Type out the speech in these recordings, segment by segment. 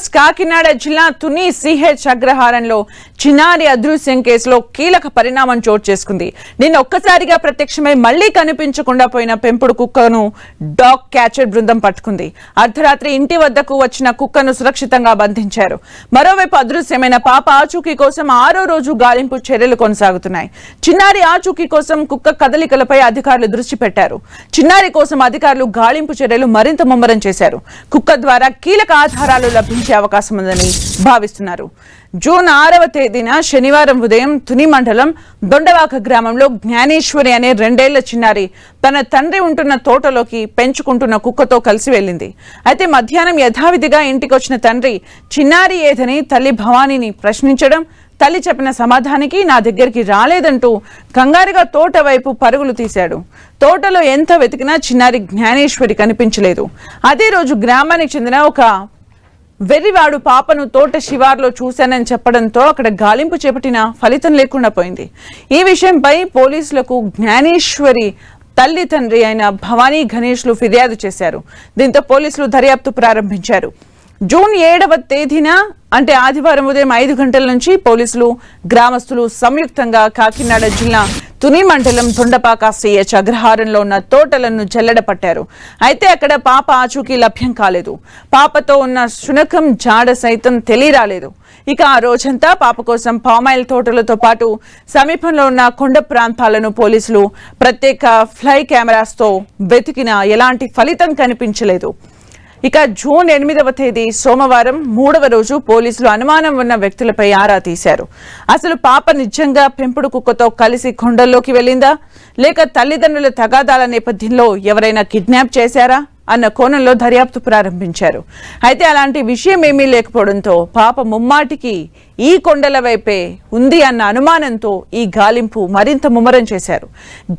News Kakinada జిల్లా Tuni CH అగ్రహారంలో చిన్నారి అదృశ్యం కేసులో కీలక పరిణామం చోటు చేసుకుంది. నిన్న ఒక్కసారిగా ప్రత్యక్షమై మళ్లీ కనిపించకుండా పోయిన పెంపుడు కుక్కను డాగ్ క్యాచర్ బృందం పట్టుకుంది. అర్ధరాత్రి ఇంటి వద్దకు వచ్చిన కుక్కను సురక్షితంగా బంధించారు. మరోవైపు అదృశ్యమైన పాప ఆచూకీ కోసం 6వ రోజు గాలింపు చర్యలు కొనసాగుతున్నాయి. చిన్నారి ఆచూకీ కోసం కుక్క కదలికలపై అధికారులు దృష్టి పెట్టారు. చిన్నారి కోసం అధికారులు గాలింపు చర్యలు మరింత ముమ్మరం చేశారు. కుక్క ద్వారా కీలక ఆధారాలు లభించే అవకాశం ఉందని భావిస్తున్నారు. జూన్ 6వ తేదీన శనివారం ఉదయం తుని మండలం దొండవాక గ్రామంలో జ్ఞానేశ్వరి అనే 2 ఏళ్ల చిన్నారి తన తండ్రి ఉంటున్న తోటలోకి పెంచుకుంటున్న కుక్కతో కలిసి వెళ్ళింది. అయితే మధ్యాహ్నం యథావిధిగా ఇంటికి వచ్చిన తండ్రి చిన్నారి ఏదని తల్లి భవానీని ప్రశ్నించడం, తల్లి చెప్పిన సమాధానానికి నా దగ్గరికి రాలేదంటూ కంగారుగా తోట వైపు పరుగులు తీశాడు. తోటలో ఎంత వెతికినా చిన్నారి జ్ఞానేశ్వరి కనిపించలేదు. అదే రోజు గ్రామానికి చెందిన ఒక వెర్రివాడు పాపను తోట శివార్లో చూశానని చెప్పడంతో అక్కడ గాలింపు చేపట్టిన ఫలితం లేకుండా పోయింది. ఈ విషయంపై పోలీసులకు జ్ఞానేశ్వరి తల్లి తండ్రి అయిన భవానీ గణేష్లు ఫిర్యాదు చేశారు. దీంతో పోలీసులు దర్యాప్తు ప్రారంభించారు. జూన్ 7వ తేదీన అంటే ఆదివారం ఉదయం 5 గంటల నుంచి పోలీసులు, గ్రామస్తులు సంయుక్తంగా కాకినాడ జిల్లా తుని మండలం దొండపాక సిహెచ్ అగ్రహారంలో ఉన్న తోటలను జల్లెడ పట్టారు. అయితే అక్కడ పాప ఆచూకీ లభ్యం కాలేదు. పాపతో ఉన్న శునకం జాడ సైతం తెలియరాలేదు. ఇక ఆ రోజంతా పాప కోసం పామాయిల్ తోటలతో పాటు సమీపంలో ఉన్న కొండ ప్రాంతాలను పోలీసులు ప్రత్యేక ఫ్లై కెమెరాస్తో వెతికినా ఎలాంటి ఫలితం కనిపించలేదు. ఇక జూన్ 8వ తేదీ సోమవారం 3వ రోజు పోలీసులు అనుమానం ఉన్న వ్యక్తులపై ఆరా తీశారు. అసలు పాప నిజంగా పెంపుడు కుక్కతో కలిసి కొండల్లోకి వెళ్ళిందా, లేక తల్లిదండ్రుల తగాదాల నేపథ్యంలో ఎవరైనా కిడ్నాప్ చేశారా అన్న కోణంలో దర్యాప్తు ప్రారంభించారు. అయితే అలాంటి విషయం ఏమీ లేకపోవడంతో పాప ముమ్మాటికి ఈ కొండల వైపే ఉంది అన్న అనుమానంతో ఈ గాలింపు మరింత ముమ్మరం చేశారు.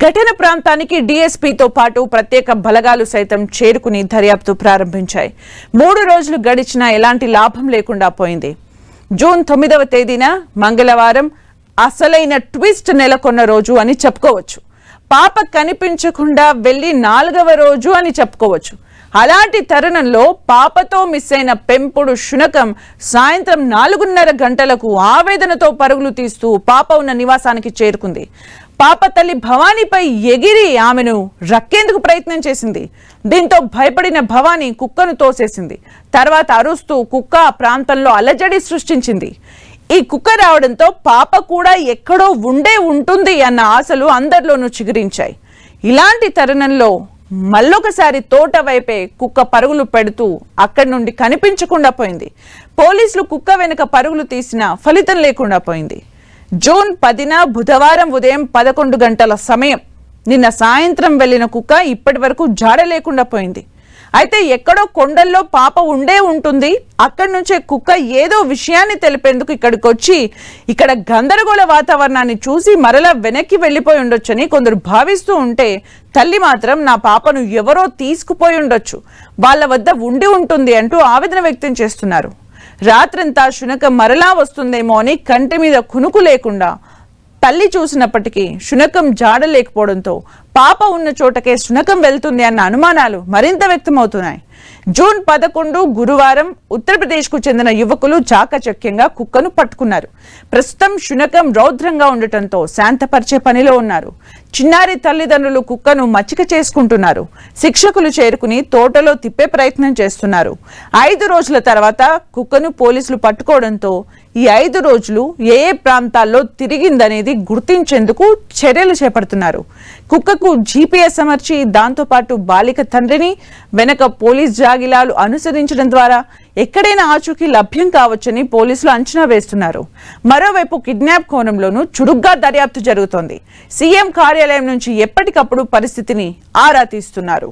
ఘటన ప్రాంతానికి డీఎస్పీతో పాటు ప్రత్యేక బలగాలు సైతం చేరుకుని దర్యాప్తు ప్రారంభించాయి. 3 రోజులు గడిచినా ఎలాంటి లాభం లేకుండా పోయింది. జూన్ 9వ తేదీన మంగళవారం అసలైన ట్విస్ట్ నెలకొన్న రోజు అని చెప్పుకోవచ్చు. పాప కనిపించకుండా వెళ్లి 4వ రోజు అని చెప్పుకోవచ్చు. అలాంటి తరుణంలో పాపతో మిస్ అయిన పెంపుడు శునకం సాయంత్రం 4:30 గంటలకు ఆవేదనతో పరుగులు తీస్తూ పాప ఉన్న నివాసానికి చేరుకుంది. పాప తల్లి భవానీపై ఎగిరి ఆమెను రక్కేందుకు ప్రయత్నం చేసింది. దీంతో భయపడిన భవానీ కుక్కను తోసేసింది. తర్వాత అరుస్తూ కుక్క ఆ ప్రాంతంలో అలజడి సృష్టించింది. ఈ కుక్క రావడంతో పాప కూడా ఎక్కడో ఉంటుంది అన్న ఆశలు అందరిలోనూ చిగురించాయి. ఇలాంటి తరుణంలో మళ్ళొకసారి తోట వైపే కుక్క పరుగులు పెడుతూ అక్కడి నుండి కనిపించకుండా పోయింది. పోలీసులు కుక్క వెనుక పరుగులు తీసినా ఫలితం లేకుండా పోయింది. జూన్ 10న బుధవారం ఉదయం 11 గంటల సమయం నిన్న సాయంత్రం వెళ్లిన కుక్క ఇప్పటి వరకు జాడ లేకుండా పోయింది. అయితే ఎక్కడో కొండల్లో పాప ఉంటుంది. అక్కడి నుంచే కుక్క ఏదో విషయాన్ని తెలిపేందుకు ఇక్కడికి వచ్చి ఇక్కడ గందరగోళ వాతావరణాన్ని చూసి మరలా వెనక్కి వెళ్లిపోయి ఉండొచ్చని కొందరు భావిస్తూ ఉంటే, తల్లి మాత్రం నా పాపను ఎవరో తీసుకుపోయి ఉండొచ్చు, వాళ్ళ వద్ద ఉంటుంది అంటూ ఆవేదన వ్యక్తం చేస్తున్నారు. రాత్రంతా శునకం మరలా వస్తుందేమో అని కంటి మీద కునుకు లేకుండా తల్లి చూసినప్పటికీ శునకం జాడ లేకపోవడంతో పాప ఉన్న చోటకే శునకం వెళ్తుంది అన్న అనుమానాలు మరింత వ్యక్తమవుతున్నాయి. జూన్ 11 గురువారం ఉత్తరప్రదేశ్కు చెందిన యువకులు చాకచక్యంగా కుక్కను పట్టుకున్నారు. ప్రస్తుతం శునకం రౌద్రంగా ఉండటంతో శాంతపరిచే పనిలో ఉన్నారు. చిన్నారి తల్లిదండ్రులు కుక్కను మచ్చిక చేసుకుంటున్నారు. శిక్షకులు చేరుకుని తోటలో తిప్పే ప్రయత్నం చేస్తున్నారు. 5 రోజుల తర్వాత కుక్కను పోలీసులు పట్టుకోవడంతో ఈ 5 రోజులు ఏ ప్రాంతాల్లో తిరిగిందనేది గుర్తించేందుకు చర్యలు చేపడుతున్నారు. కుక్కకు GPS అమర్చి దాంతోపాటు బాలిక తండ్రిని వెనక పోలీస్ జాగిలాలు అనుసరించడం ద్వారా ఎక్కడైనా ఆచూకీ లభ్యం కావచ్చని పోలీసులు అంచనా వేస్తున్నారు. మరోవైపు కిడ్నాప్ కోణంలోనూ చురుగ్గా దర్యాప్తు జరుగుతోంది. సీఎం కార్యాలయం నుంచి ఎప్పటికప్పుడు పరిస్థితిని ఆరా తీస్తున్నారు.